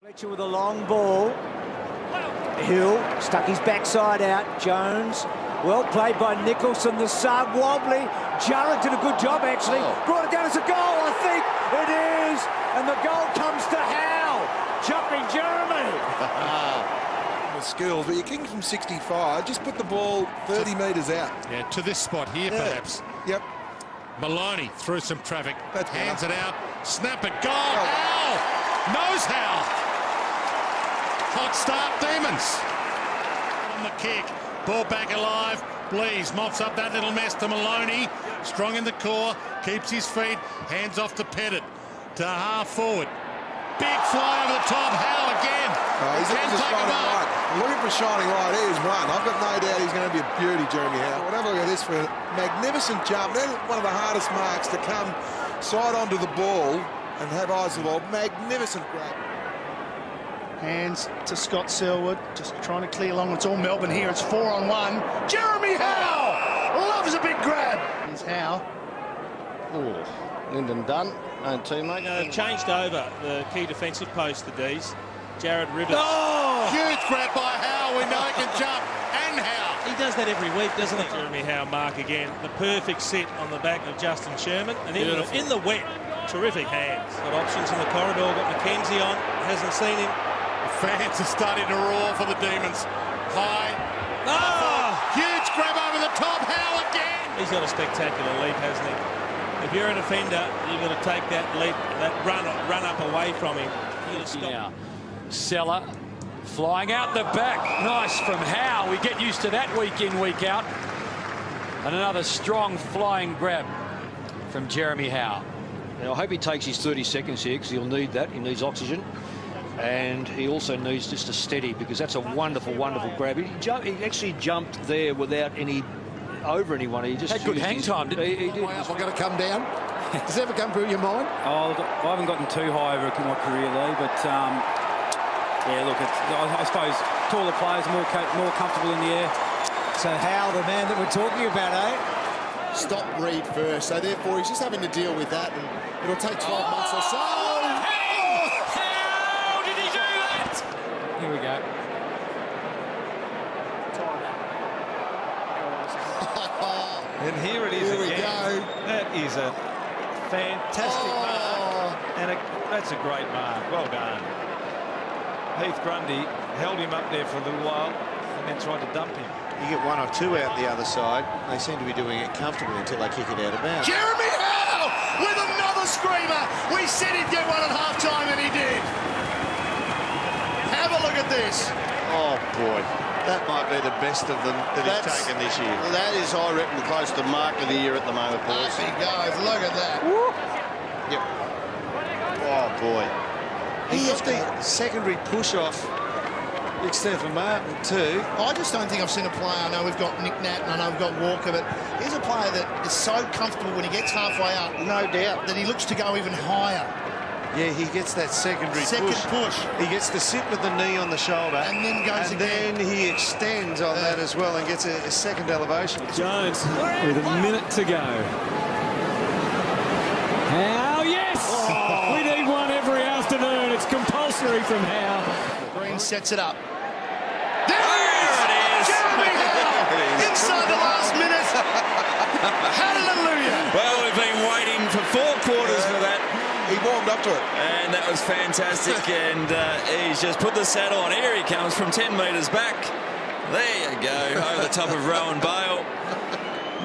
Fletcher with a long ball. Hill stuck his backside out. Jones, well played by Nicholson, the sub, wobbly. Jarrett did a good job actually. Brought it down as a goal, I think. It is. And the goal comes to Howe. Jumping Jeremy. The skills, but you're kicking from 65. Just put the ball 30 metres out. Yeah, to this spot here, perhaps. Yep. Maloney through some traffic. That's hands better. it out. Snap it. Goal. Howe. Knows how. Hot start, Demons. On the kick. Ball back alive. Blees mops up that little mess to Maloney. Strong in the core. Keeps his feet. Hands off to Pettit. To half forward. Big fly over the top. Howe again. He's a shining light. Looking for shining light. He is one. I've got no doubt he's going to be a beauty, Jeremy Howe. We'll have a look at this for a magnificent jump. That's one of the hardest marks to come side onto the ball and have eyes of the ball. Magnificent grab. Hands to Scott Selwood, just trying to clear along. It's all Melbourne here. It's 4-on-1. Jeremy Howe loves a big grab. Here's Howe. Oh, Lyndon Dunn, no teammate. Changed over the key defensive post, the D's. Jared Rivers. Oh! Huge grab by Howe. We know he can jump. And Howe. He does that every week, doesn't he? Jeremy Howe mark again. The perfect sit on the back of Justin Sherman. And in the wet, terrific hands. Got options in the corridor. Got McKenzie on. Hasn't seen him. The fans are starting to roar for the Demons. High. Oh! Huge grab over the top. Howe again. He's got a spectacular leap, hasn't he? If you're a defender, you've got to take that leap, that run up away from him. You've got to stop. Now, Seller flying out the back. Nice from Howe. We get used to that week in, week out. And another strong flying grab from Jeremy Howe. Now, I hope he takes his 30 seconds here because he'll need that. He needs oxygen. And he also needs just a steady, because that's a wonderful, wonderful grab. He actually jumped there without any over anyone. He just had good hang time, didn't he? He did. I've got to come down. Does that ever come through your mind? Oh, I haven't gotten too high over my career, Lee, but yeah, look, I suppose taller players are more comfortable in the air. So Howe, the man that we're talking about, eh? Stop Reed first, so therefore he's just having to deal with that, and it'll take 12 months or so. How did he do that? Here we go. And here it is Here we again. go. That is a fantastic mark. And that's a great mark. Well done. Heath Grundy held him up there for a little while and then tried to dump him. You get one or two out the other side. They seem to be doing it comfortably until they kick it out of bounds. Jeremy Howe with another screamer. We said he'd get one at half-time, and he did. Have a look at this. Oh, boy. That might be the best of them that he's taken this year. That is, I reckon, close to mark of the year at the moment, boys. Up he goes. Look at that. Yep. Oh, boy. He got the secondary push-off. Big Stephen Martin, too. I just don't think I've seen a player. I know we've got Nick Nat and I know we've got Walker, but here's a player that is so comfortable when he gets halfway up, no doubt, that he looks to go even higher. Yeah, he gets that secondary push. He gets to sit with the knee on the shoulder. And then goes again. And then he extends on that as well and gets a second elevation. Jones with a minute to go. Howe, yes! Oh. We need one every afternoon. It's compulsory from Howe. Green sets it up. There it is! Jeremy Howe! Inside the last minute. Hallelujah! Well, we've been waiting for 4 quarters for that. He warmed up to it. And that was fantastic. And he's just put the saddle on. Here he comes from 10 metres back. There you go. Over the top of Rowan Bale.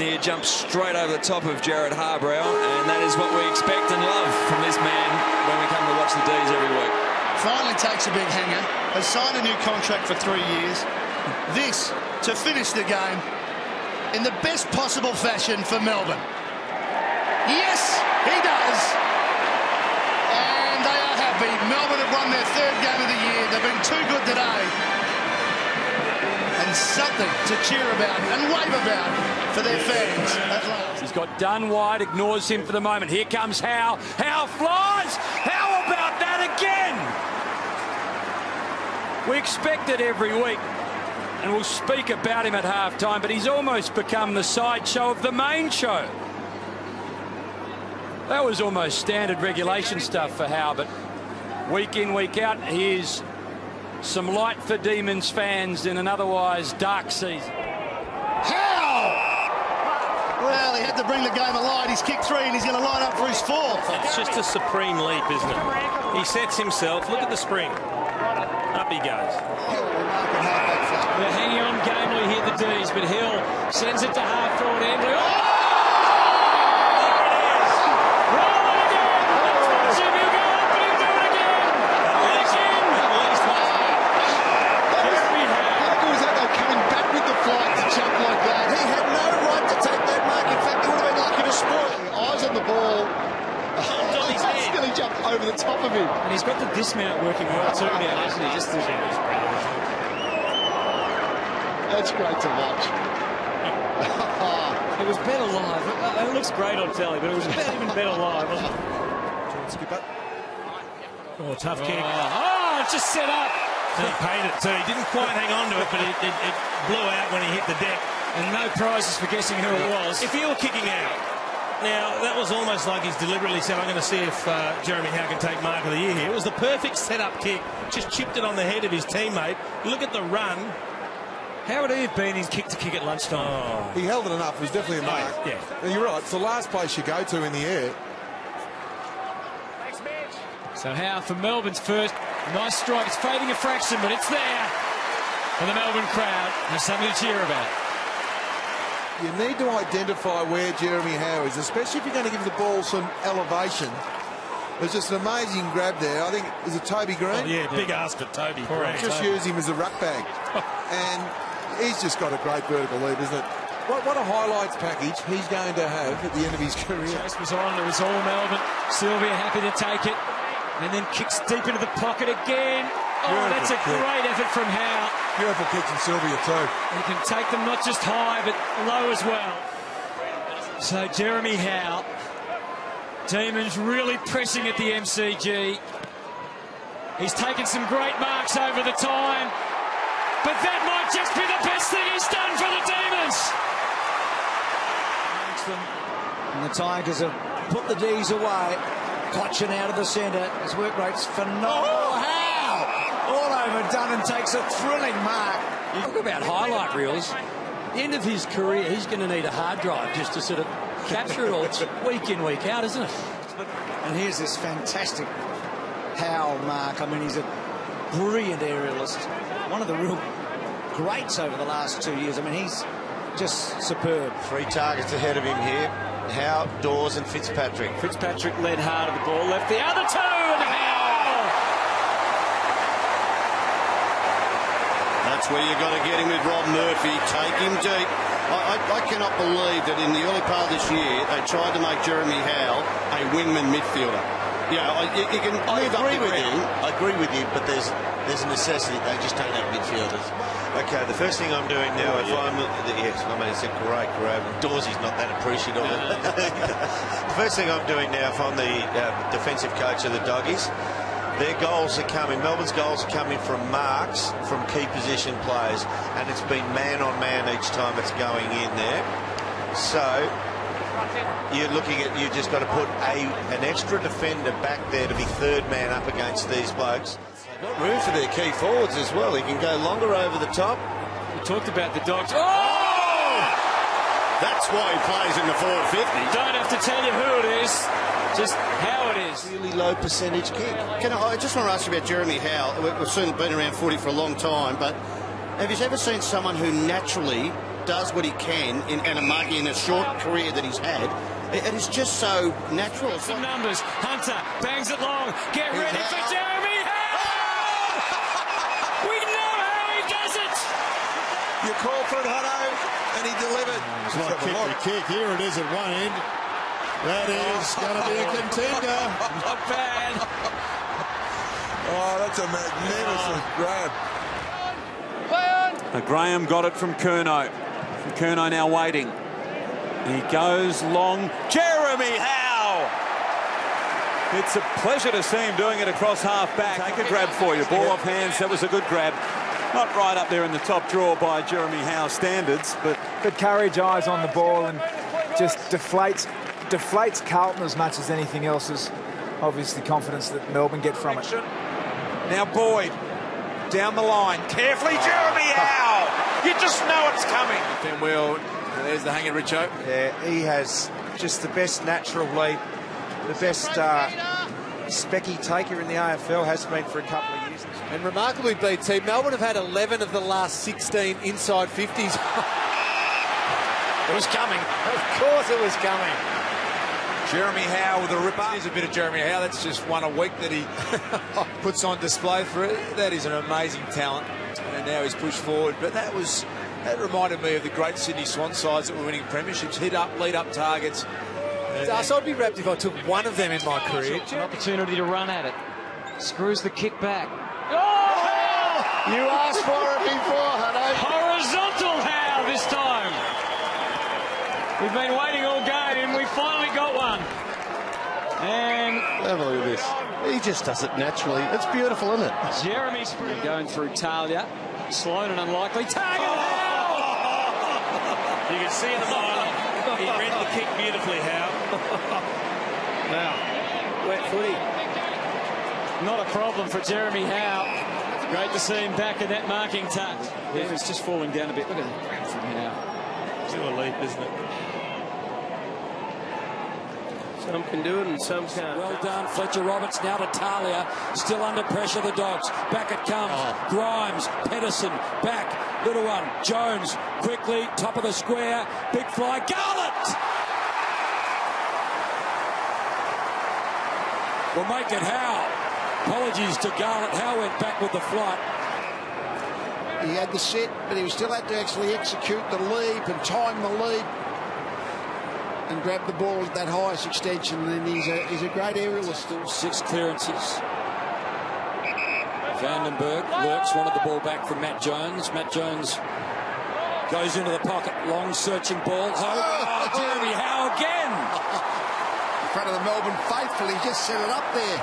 Near jump straight over the top of Jared Harbrow. And that is what we expect and love from this man when we come to watch the D's every week. Finally takes a big hanger. Has signed a new contract for 3 years. This to finish the game in the best possible fashion for Melbourne. Yes, he does. And they are happy. Melbourne have won their 3rd game of the year. They've been too good today. And something to cheer about and wave about for their fans at last. He's got Dunn wide, ignores him for the moment. Here comes Howe. Howe flies. How about that again? We expect it every week, and we'll speak about him at half-time, but he's almost become the sideshow of the main show. That was almost standard regulation stuff for Howe, but Week in, week out, here's some light for Demons fans in an otherwise dark season. Well, he had to bring the game alive. He's kicked 3 and he's going to line up for his 4th. It's just a supreme leap, isn't it? He sets himself. Look at the spring. Up he goes. They're hanging on gamely here, the D's, but Hill sends it to half forward Embry. Oh! Roll it again! Let's watch him. He'll go up and he'll do it again! Again! Jeremy Howe. How good was that, though, coming back with the flight to jump like that? He had no right to take that mark. In fact, he would have been lucky to spoil it. Eyes on the ball. He's going to jump over the top of him. And he's got the dismount working well too now, hasn't he? Just That's great to watch. It was better live. It looks great on telly, but it was even better live, wasn't it? Skipper. Oh, tough kick. Oh, it's just set up. He paid it too. He didn't quite hang on to it, but it blew out when he hit the deck. And no prizes for guessing who it was. If you were kicking out, now that was almost like he's deliberately said, I'm going to see if Jeremy Howe can take mark of the year here. It was the perfect set-up kick. Just chipped it on the head of his teammate. Look at the run. How would he have been in kick-to-kick at lunchtime? Oh. He held it enough. It was definitely a mark. Yeah. Now, you're right. It's the last place you go to in the air. So Howe for Melbourne's first. Nice strike. It's fading a fraction, but it's there. And the Melbourne crowd have something to cheer about. You need to identify where Jeremy Howe is, especially if you're going to give the ball some elevation. There's just an amazing grab there. I think, is it Toby Green? Oh, yeah, big ask for Toby. Just use him as a ruck bag. And he's just got a great vertical lead, isn't it? What a highlights package he's going to have at the end of his career. Chase was on. It was all Melbourne. Sylvia happy to take it. And then kicks deep into the pocket again. Oh, that's a great effort from Howe. Beautiful kick from Sylvia too. He can take them not just high, but low as well. So Jeremy Howe. Demons really pressing at the MCG. He's taken some great marks over the time. But that might just be the best thing he's done for the Demons. And the Tigers have put the D's away. Clutching out of the centre. His work rate's phenomenal. Oh, Howe! All over Dunn and takes a thrilling mark. Talk about highlight reels. The end of his career, he's going to need a hard drive just to sort of capture it all. It's week in, week out, isn't it? And here's this fantastic Howe mark. I mean, he's a brilliant aerialist. One of the real greats over the last 2 years. I mean, he's just superb. 3 targets ahead of him here. Howe, Dawes and Fitzpatrick. Fitzpatrick led hard of the ball, left the other 2, and Howe! That's where you've got to get him with Rob Murphy. Take him deep. I cannot believe that in the early part of this year they tried to make Jeremy Howe a wingman midfielder. Yeah, you can move up the ground. I agree with you, but there's a necessity. They just don't have midfielders. Okay, the first thing I'm doing now, if I'm... Yes, I mean, it's a great grab. Dawsey's not that appreciative of it. The first thing I'm doing now, if I'm the defensive coach of the Doggies, their goals are coming, Melbourne's goals are coming from marks from key position players, and it's been man-on-man each time it's going in there. So, you're looking at, you just got to put an extra defender back there to be third man up against these blokes. Got room for their key forwards as well. He can go longer over the top. We talked about the Dogs. Oh! That's why he plays in the forward 50. Don't have to tell you who it is, just how it is. Really low percentage kick. I just want to ask you about Jeremy Howe. We've certainly been around footy for a long time, but have you ever seen someone who naturally does what he can in a short career that he's had? It is just so natural. Some numbers. Hunter bangs it long. Get ready for Jeremy Howe! We know how he does it! You call for it, Hutto, and he delivered. Kick. Here it is at one end. That is going to be a contender. Not bad. Oh, that's a magnificent grab. Graham got it from Curnow. Curnow now waiting. He goes long. Jeremy Howe! It's a pleasure to see him doing it across half back. Take a grab for you. Ball off hands. That was a good grab. Not right up there in the top drawer by Jeremy Howe standards, but courage, eyes on the ball, and just deflates Carlton as much as anything else. As obviously confidence that Melbourne get from it. Now Boyd, down the line, carefully, Jeremy Howe. You just know it's coming. Well, there's the hanger, Richo. Yeah, he has just the best natural leap, the best specky taker in the AFL, has been for a couple of years. And remarkably, BT, Melbourne have had 11 of the last 16 inside 50s. It was coming. Of course it was coming. Jeremy Howe with a ripper. There's a bit of Jeremy Howe. That's just one a week that he puts on display for it. That is an amazing talent. And now he's pushed forward. But that reminded me of the great Sydney Swan sides that were winning premierships. Hit up, lead up targets. So I'd be wrapped if I took one of them in my career. An opportunity to run at it. Screws the kick back. Oh! You asked for it before, Hutto. Horizontal Howe this time. We've been waiting all game and we finally got one. And have a look at this. He just does it naturally. It's beautiful, isn't it? Jeremy going through Talia. Sloan and unlikely. Target Howe! You can see in the mile, he read the kick beautifully, Howe. Wow. Wet footy. Not a problem for Jeremy Howe. Great to see him back in that marking touch. Yeah, he's just falling down a bit. Look at him from Howe. Still a leap, isn't it? Some can do it and some can't. Well done, Fletcher Roberts now to Talia. Still under pressure, the Dogs. Back it comes. Grimes, Pedersen, back. Little one, Jones, quickly, top of the square. Big fly, Garlett! Will make it Howe. Apologies to Garlett. Howe went back with the flight. He had the set, but he still had to actually execute the leap and time the leap and grab the ball at that highest extension. And he's a great aerialist. 6 clearances. Vandenberg works, wanted the ball back from Matt Jones. Matt Jones goes into the pocket. Long searching ball. Jeremy Howe again. In front of the Melbourne faithful, he just set it up there.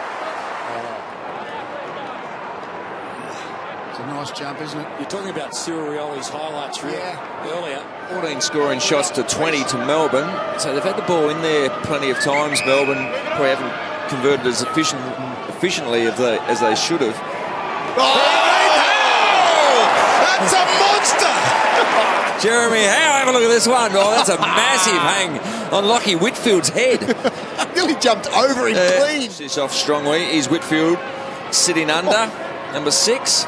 It's a nice jump, isn't it? You're talking about Sirioli's highlights earlier. 14 scoring shots to 20 to Melbourne. So they've had the ball in there plenty of times. Melbourne probably haven't converted as efficiently as they should have. That's a monster! Jeremy Howe, have a look at this one. Oh, that's a massive hang on Lockie Whitfield's head. Nearly jumped over him clean. This off strongly. Is Whitfield sitting under, number 6.